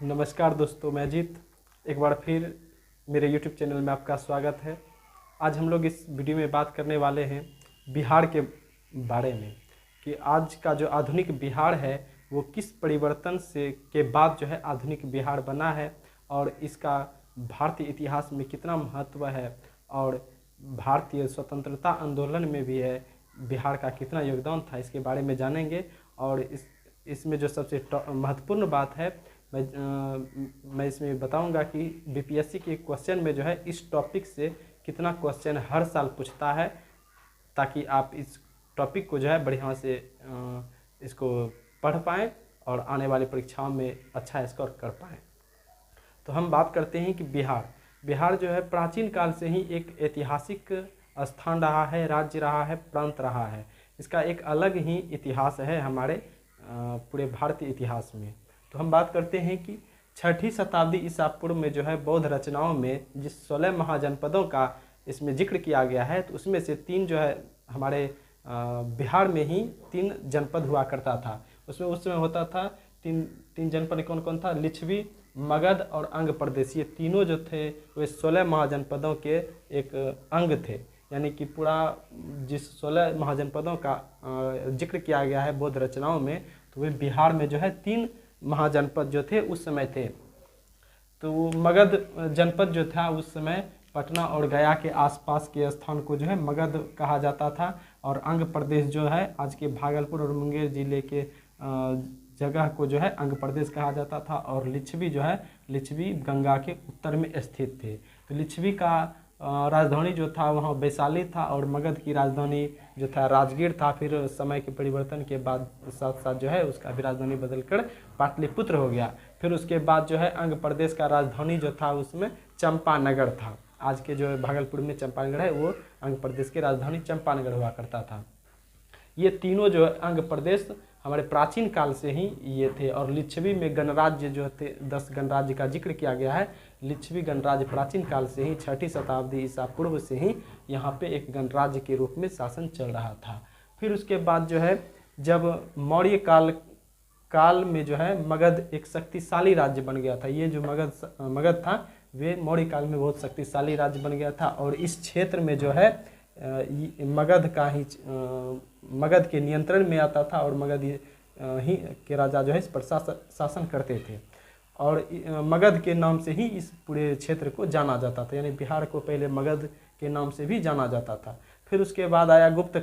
नमस्कार दोस्तों, मैं अजीत एक बार फिर मेरे YouTube चैनल में आपका स्वागत है। आज हम लोग इस वीडियो में बात करने वाले हैं बिहार के बारे में कि आज का जो आधुनिक बिहार है वो किस परिवर्तन से के बाद जो है आधुनिक बिहार बना है और इसका भारतीय इतिहास में कितना महत्व है और भारतीय स्वतंत्रता आंदोलन में भी है बिहार का कितना योगदान था, इसके बारे में जानेंगे। और इसमें जो सबसे महत्वपूर्ण बात है मैं इसमें बताऊंगा कि बीपीएससी के क्वेश्चन में जो है इस टॉपिक से कितना क्वेश्चन हर साल पूछता है, ताकि आप इस टॉपिक को जो है बढ़िया से इसको पढ़ पाएँ और आने वाली परीक्षाओं में अच्छा स्कोर कर पाएँ। तो हम बात करते हैं कि बिहार जो है प्राचीन काल से ही एक ऐतिहासिक स्थान रहा है, राज्य रहा है, प्रांत रहा है। इसका एक अलग ही इतिहास है हमारे पूरे भारतीय इतिहास में। तो हम बात करते हैं कि 6ठी शताब्दी ईसा पूर्व में जो है बौद्ध रचनाओं में जिस 16 महाजनपदों का इसमें जिक्र किया गया है, तो उसमें से 3 जो है हमारे बिहार में ही 3 जनपद हुआ करता था। उसमें उस समय होता था तीन जनपद कौन कौन था? लिच्छवी, मगध और अंग प्रदेश। ये तीनों जो थे वे 16 महाजनपदों के एक अंग थे, यानी कि पूरा जिस 16 महाजनपदों का जिक्र किया गया है बौद्ध रचनाओं में, तो वे बिहार में जो है 3 महाजनपद जो थे उस समय थे। तो मगध जनपद जो था उस समय पटना और गया के आसपास के स्थान को जो है मगध कहा जाता था, और अंग प्रदेश जो है आज के भागलपुर और मुंगेर जिले के जगह को जो है अंग प्रदेश कहा जाता था। और लिच्छवी जो है लिच्छवी गंगा के उत्तर में स्थित थे। तो लिच्छवी का राजधानी जो था वहाँ वैशाली था, और मगध की राजधानी जो था राजगीर था। फिर समय के परिवर्तन के बाद साथ साथ जो है उसका भी राजधानी बदलकर पाटलिपुत्र हो गया। फिर उसके बाद जो है अंग प्रदेश का राजधानी जो था उसमें चंपानगर था। आज के जो भागलपुर में चंपानगर है वो अंग प्रदेश की राजधानी चंपानगर हुआ करता था। ये तीनों जो अंग प्रदेश हमारे प्राचीन काल से ही ये थे। और लिच्छवी में गणराज्य जो थे 10 गणराज्य का जिक्र किया गया है। लिच्छवी गणराज्य प्राचीन काल से ही 6ठी शताब्दी ईसा पूर्व से ही यहाँ पे एक गणराज्य के रूप में शासन चल रहा था। फिर उसके बाद जो है जब मौर्य काल में जो है मगध एक शक्तिशाली राज्य बन गया था। ये जो मगध था वे मौर्य काल में बहुत शक्तिशाली राज्य बन गया था, और इस क्षेत्र में जो है मगध के नियंत्रण में आता था, और मगध ही के राजा जो है इस पर शासन करते थे। और मगध के नाम से ही इस पूरे क्षेत्र को जाना जाता था, यानी बिहार को पहले मगध के नाम से भी जाना जाता था। फिर उसके बाद आया गुप्त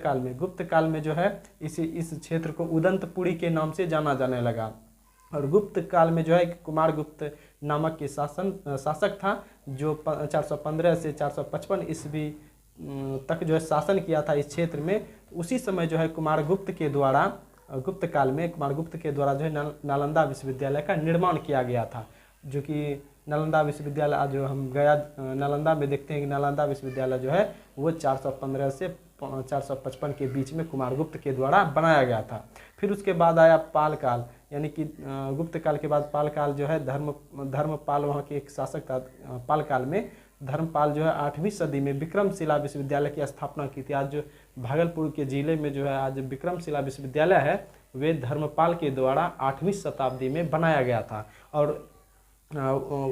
काल में जो है इस क्षेत्र को उदंतपुरी के नाम से जाना जाने लगा। और गुप्त काल में जो है कुमारगुप्त नामक के शासक था, जो 415 से 455 ईस्वी तक जो है शासन किया था इस क्षेत्र में। उसी समय जो है कुमारगुप्त के द्वारा जो है नालंदा विश्वविद्यालय का निर्माण किया गया था, जो कि नालंदा विश्वविद्यालय आज जो हम गया नालंदा में देखते हैं कि नालंदा विश्वविद्यालय जो है वो 415 से 455 के बीच में कुमारगुप्त के द्वारा बनाया गया था। फिर उसके बाद आया पाल काल, यानी कि गुप्त काल के बाद पाल काल जो है धर्मपाल वहाँ के एक शासक था। पाल काल में धर्मपाल जो है 8वीं सदी में विक्रमशिला विश्वविद्यालय की स्थापना की थी। आज जो भागलपुर के जिले में जो है आज विक्रमशिला विश्वविद्यालय है वे धर्मपाल के द्वारा 8वीं शताब्दी में बनाया गया था। और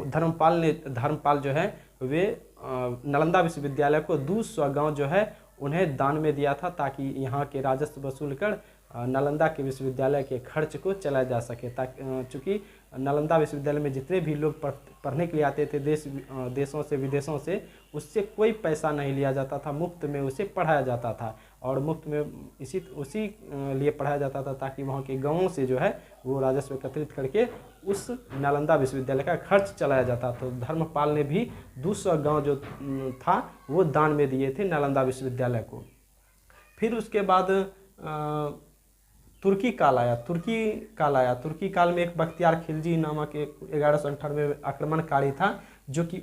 धर्मपाल जो है वे नालंदा विश्वविद्यालय को 200 गांव जो है उन्हें दान में दिया था, ताकि यहाँ के राजस्व वसूल कर नालंदा के विश्वविद्यालय के खर्च को चलाया जा सके। ताकि चूँकि नालंदा विश्वविद्यालय में जितने भी लोग पढ़ने के लिए आते थे देशों से विदेशों से, उससे कोई पैसा नहीं लिया जाता था, मुफ्त में उसे पढ़ाया जाता था। और मुफ्त में उसी लिए पढ़ाया जाता था ताकि वहाँ के गाँवों से जो है वो राजस्व एकत्रित करके उस नालंदा विश्वविद्यालय का खर्च चलाया जाता। तो धर्मपाल ने भी 200 गाँव जो था वो दान में दिए थे नालंदा विश्वविद्यालय को। फिर उसके बाद तुर्की काल आया। तुर्की काल में एक बख्तियार खिलजी नामक एक 1198 आक्रमणकारी था, जो कि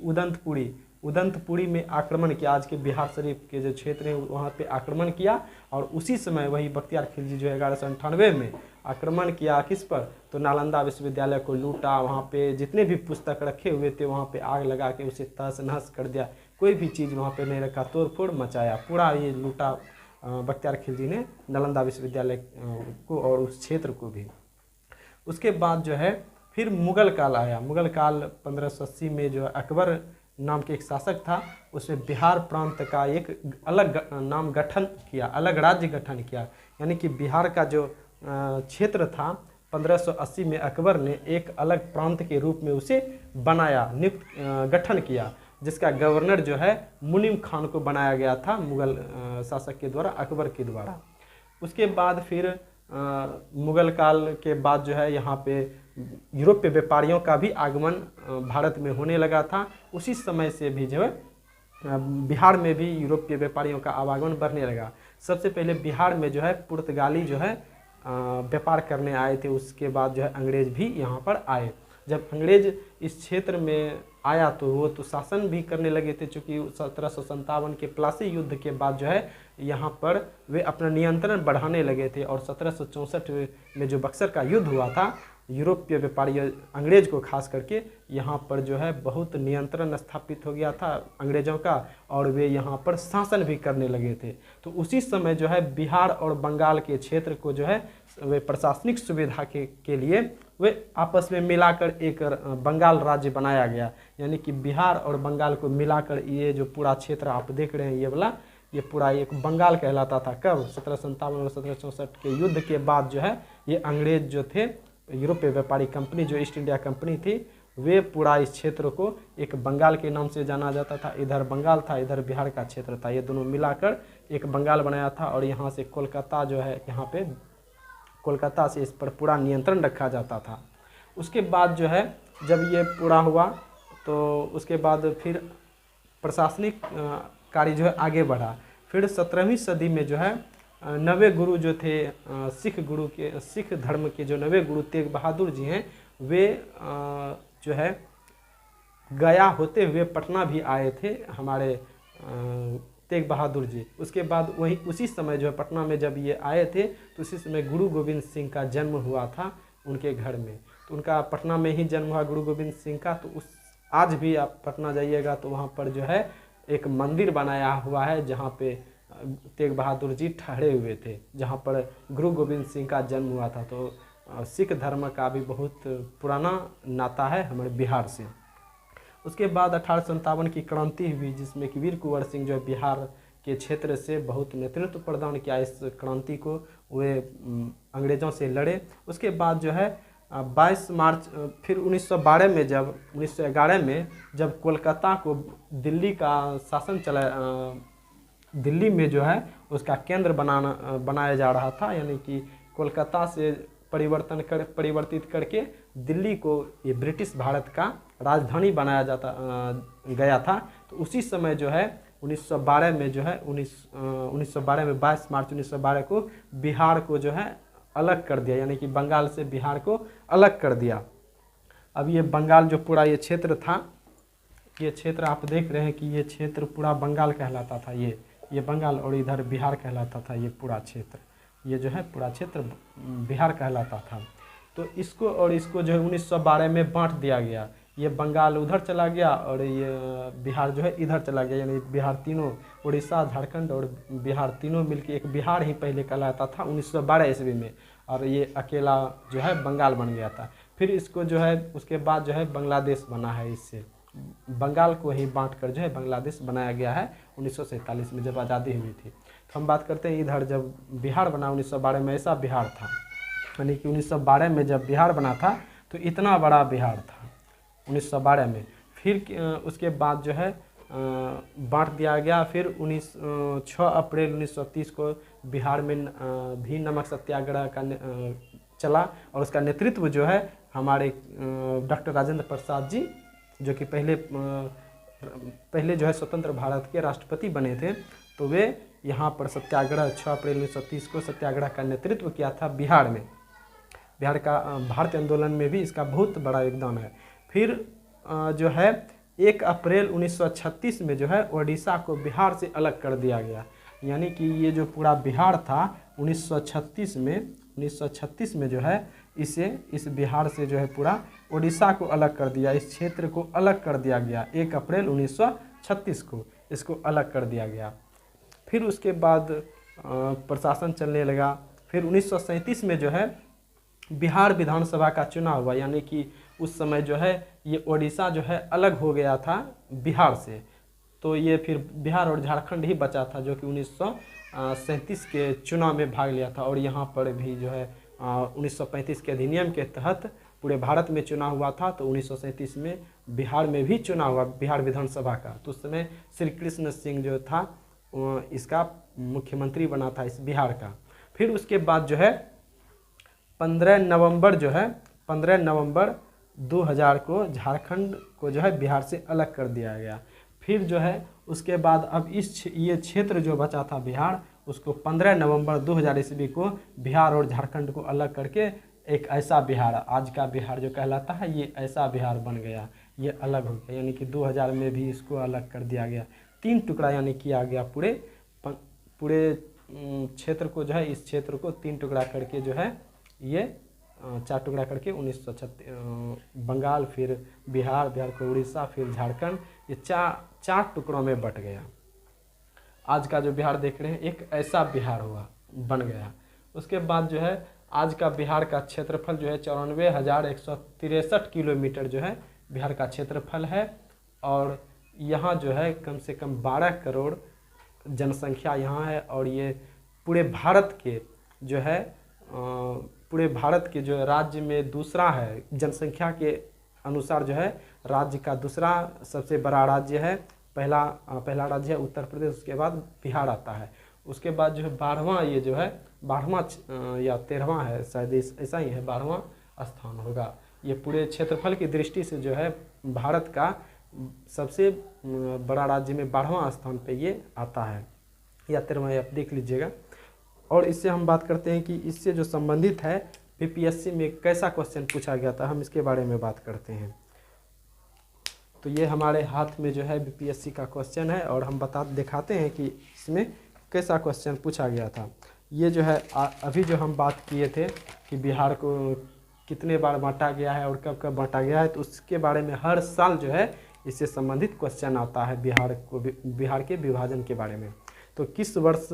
उदंतपुरी में आक्रमण किया। आज के बिहार शरीफ के जो क्षेत्र है वहाँ पे आक्रमण किया। और उसी समय वही बख्तियार खिलजी जो 1198 में आक्रमण किया किस पर? तो नालंदा विश्वविद्यालय को लूटा। वहाँ पे जितने भी पुस्तक रखे हुए थे वहाँ पे आग लगा के उसे तहस नहस कर दिया। कोई भी चीज़ वहाँ पे नहीं रखा, तोड़ फोड़ मचाया, पूरा ये लूटा बख्तियार खिलजी ने नालंदा विश्वविद्यालय को और उस क्षेत्र को भी। उसके बाद जो है फिर मुग़ल काल आया। मुग़ल काल 1580 में जो अकबर नाम के एक शासक था, उसने बिहार प्रांत का एक अलग नाम गठन किया, अलग राज्य गठन किया। यानी कि बिहार का जो क्षेत्र था 1580 में अकबर ने एक अलग प्रांत के रूप में उसे बनाया, नियुक्त गठन किया, जिसका गवर्नर जो है मुनीम खान को बनाया गया था मुग़ल शासक के द्वारा, अकबर के द्वारा। उसके बाद फिर मुग़ल काल के बाद जो है यहाँ पे यूरोपीय व्यापारियों का भी आगमन भारत में होने लगा था। उसी समय से भी जो है बिहार में भी यूरोपीय व्यापारियों का आवागमन बढ़ने लगा। सबसे पहले बिहार में जो है पुर्तगाली जो है व्यापार करने आए थे। उसके बाद जो है अंग्रेज भी यहाँ पर आए। जब अंग्रेज इस क्षेत्र में आया तो वो तो शासन भी करने लगे थे, चूँकि 1757 के प्लासी युद्ध के बाद जो है यहाँ पर वे अपना नियंत्रण बढ़ाने लगे थे। और 1764 में जो बक्सर का युद्ध हुआ था, यूरोपीय व्यापारी अंग्रेज को खास करके यहाँ पर जो है बहुत नियंत्रण स्थापित हो गया था अंग्रेज़ों का, और वे यहाँ पर शासन भी करने लगे थे। तो उसी समय जो है बिहार और बंगाल के क्षेत्र को जो है वे प्रशासनिक सुविधा के लिए वे आपस में मिलाकर एक बंगाल राज्य बनाया गया। यानी कि बिहार और बंगाल को मिलाकर ये जो पूरा क्षेत्र आप देख रहे हैं ये वाला, ये पूरा एक बंगाल कहलाता था। कब? 1757 और 1764 के युद्ध के बाद जो है ये अंग्रेज जो थे, यूरोपीय व्यापारी कंपनी जो ईस्ट इंडिया कंपनी थी, वे पूरा इस क्षेत्र को एक बंगाल के नाम से जाना जाता था। इधर बंगाल था, इधर बिहार का क्षेत्र था, ये दोनों मिलाकर एक बंगाल बनाया था। और यहाँ से कोलकाता जो है, यहाँ पे कोलकाता से इस पर पूरा नियंत्रण रखा जाता था। उसके बाद जो है जब ये पूरा हुआ तो उसके बाद फिर प्रशासनिक कार्य जो है आगे बढ़ा। फिर 17वीं सदी में जो है नवे गुरु जो थे सिख धर्म के जो नवे गुरु तेग बहादुर जी हैं, वे जो है गया होते हुए पटना भी आए थे हमारे तेग बहादुर जी। उसके बाद वही उसी समय जो है पटना में जब ये आए थे तो उसी समय गुरु गोविंद सिंह का जन्म हुआ था उनके घर में। तो उनका पटना में ही जन्म हुआ गुरु गोविंद सिंह का। तो उस आज भी आप पटना जाइएगा तो वहाँ पर जो है एक मंदिर बनाया हुआ है जहाँ पे तेग बहादुर जी ठहरे हुए थे, जहाँ पर गुरु गोविंद सिंह का जन्म हुआ था। तो सिख धर्म का भी बहुत पुराना नाता है हमारे बिहार से। उसके बाद 1857 की क्रांति हुई, जिसमें कि वीर कुंवर सिंह जो बिहार के क्षेत्र से बहुत नेतृत्व प्रदान किया इस क्रांति को, वे अंग्रेज़ों से लड़े। उसके बाद जो है 22 मार्च फिर 1912 में जब 1911 में जब कोलकाता को दिल्ली का शासन दिल्ली में जो है उसका केंद्र बनाया जा रहा था, यानी कि कोलकाता से परिवर्तित करके दिल्ली को ये ब्रिटिश भारत का राजधानी बनाया गया था। तो उसी समय जो है 1912 में जो है 1912 में 22 मार्च 1912 को बिहार को जो है अलग कर दिया, यानी कि बंगाल से बिहार को अलग कर दिया। अब ये बंगाल जो पूरा ये क्षेत्र था, ये क्षेत्र आप देख रहे हैं कि ये क्षेत्र पूरा बंगाल कहलाता था। ये बंगाल और इधर बिहार कहलाता था। ये पूरा क्षेत्र, ये जो है पूरा क्षेत्र बिहार कहलाता था। तो इसको और इसको जो है 1912 में बांट दिया गया। ये बंगाल उधर चला गया और ये बिहार जो है इधर चला गया, यानी बिहार तीनों, उड़ीसा, झारखंड और बिहार तीनों मिलके एक बिहार ही पहले कहलाता था 1912 ईस्वी में, और ये अकेला जो है बंगाल बन गया था। फिर इसको जो है उसके बाद जो है बांग्लादेश बना है। इससे बंगाल को ही बांटकर जो है बांग्लादेश बनाया गया है 1947 में जब आज़ादी हुई थी। तो हम बात करते हैं इधर जब बिहार बना 1912 में, ऐसा बिहार था, यानी कि 1912 में जब बिहार बना था तो इतना बड़ा बिहार था 1912 में। फिर उसके बाद जो है बांट दिया गया। फिर 6 अप्रैल 1930 को बिहार में भी नमक सत्याग्रह का चला, और उसका नेतृत्व जो है हमारे डॉक्टर राजेंद्र प्रसाद जी, जो कि पहले जो है स्वतंत्र भारत के राष्ट्रपति बने थे, तो वे यहाँ पर सत्याग्रह 6 अप्रैल 1930 को सत्याग्रह का नेतृत्व किया था बिहार में। बिहार का भारतीय आंदोलन में भी इसका बहुत बड़ा योगदान है। फिर जो है 1 अप्रैल 1936 में जो है ओडिशा को बिहार से अलग कर दिया गया, यानी कि ये जो पूरा बिहार था 1936 में जो है इस बिहार से जो है पूरा ओडिशा को अलग कर दिया, इस क्षेत्र को अलग कर दिया गया। 1 अप्रैल 1936 को इसको अलग कर दिया गया। फिर उसके बाद प्रशासन चलने लगा। फिर 1937 में जो है बिहार विधानसभा का चुनाव हुआ, यानी कि उस समय जो है ये उड़ीसा जो है अलग हो गया था बिहार से। तो ये फिर बिहार और झारखंड ही बचा था, जो कि 1937 के चुनाव में भाग लिया था। और यहाँ पर भी जो है 1935 के अधिनियम के तहत पूरे भारत में चुनाव हुआ था। तो 1937 में बिहार में भी चुनाव हुआ, बिहार विधानसभा का। तो उस समय श्री कृष्ण सिंह जो था इसका मुख्यमंत्री बना था इस बिहार का। फिर उसके बाद जो है 15 नवंबर 2000 को झारखंड को जो है बिहार से अलग कर दिया गया। फिर जो है उसके बाद अब ये क्षेत्र जो बचा था बिहार, उसको 15 नवंबर 2000 ईस्वी को बिहार और झारखंड को अलग करके एक ऐसा बिहार, आज का बिहार जो कहलाता है, ये ऐसा बिहार बन गया, ये अलग हो गया। यानी कि 2000 में भी इसको अलग कर दिया गया, 3 टुकड़ा यानी किया गया। पूरे क्षेत्र को जो है, इस क्षेत्र को 3 टुकड़ा करके जो है ये 4 टुकड़ा करके 1936 बंगाल, फिर बिहार को उड़ीसा, फिर झारखंड, ये 4 टुकड़ों में बट गया। आज का जो बिहार देख रहे हैं एक ऐसा बिहार बन गया। उसके बाद जो है आज का बिहार का क्षेत्रफल जो है 94,163 किलोमीटर जो है बिहार का क्षेत्रफल है। और यहाँ जो है कम से कम 12 करोड़ जनसंख्या यहाँ है। और ये पूरे भारत के जो है राज्य में दूसरा है, जनसंख्या के अनुसार जो है राज्य का दूसरा सबसे बड़ा राज्य है। पहला राज्य है उत्तर प्रदेश, उसके बाद बिहार आता है। उसके बाद जो है 12वां या 13वां है, शायद ऐसा ही है, 12वां स्थान होगा। ये पूरे क्षेत्रफल की दृष्टि से जो है भारत का सबसे बड़ा राज्य में 12वां स्थान पे ये आता है, या 13वां, आप देख लीजिएगा। और इससे हम बात करते हैं कि इससे जो संबंधित है बीपीएससी में कैसा क्वेश्चन पूछा गया था, हम इसके बारे में बात करते हैं। तो ये हमारे हाथ में जो है बीपीएससी का क्वेश्चन है, और हम दिखाते हैं कि इसमें कैसा क्वेश्चन पूछा गया था। ये जो है अभी जो हम बात किए थे कि बिहार को कितने बार बांटा गया है और कब कब बांटा गया है, तो उसके बारे में हर साल जो है इससे संबंधित क्वेश्चन आता है बिहार के विभाजन के बारे में। तो किस वर्ष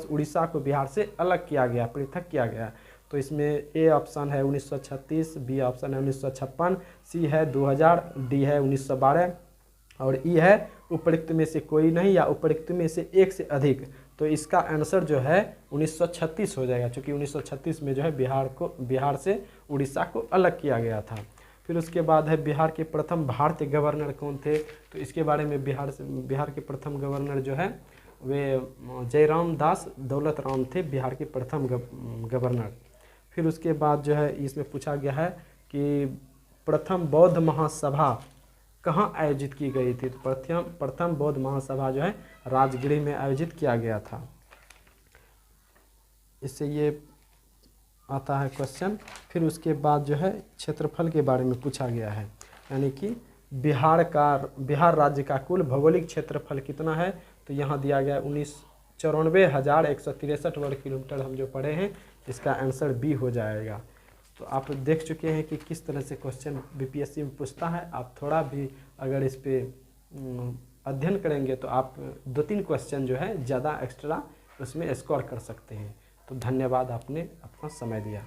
उड़ीसा को बिहार से अलग किया गया, पृथक किया गया? तो इसमें ए ऑप्शन है 1936, बी ऑप्शन है 1956, सी है 2000, डी है 1912 और ई है उपरोक्त में से कोई नहीं या उपरोक्त में से एक से अधिक। तो इसका आंसर जो है 1936 हो जाएगा, क्योंकि 1936 में जो है बिहार से उड़ीसा को अलग किया गया था। फिर उसके बाद है बिहार के प्रथम भारतीय गवर्नर कौन थे? तो इसके बारे में बिहार के प्रथम गवर्नर जो है वे जयराम दास दौलत राम थे, बिहार के प्रथम गवर्नर। फिर उसके बाद जो है इसमें पूछा गया है कि प्रथम बौद्ध महासभा कहाँ आयोजित की गई थी? तो प्रथम बौद्ध महासभा जो है राजगीर में आयोजित किया गया था। इससे ये आता है क्वेश्चन। फिर उसके बाद जो है क्षेत्रफल के बारे में पूछा गया है, यानी कि बिहार राज्य का कुल भौगोलिक क्षेत्रफल कितना है? तो यहाँ दिया गया 94,163 वर्ग किलोमीटर, हम जो पढ़े हैं इसका आंसर बी हो जाएगा। तो आप देख चुके हैं कि किस तरह से क्वेश्चन बीपीएससी में पूछता है। आप थोड़ा भी अगर इस पे अध्ययन करेंगे तो आप 2-3 क्वेश्चन जो है ज़्यादा एक्स्ट्रा उसमें स्कोर कर सकते हैं। तो धन्यवाद, आपने अपना समय दिया।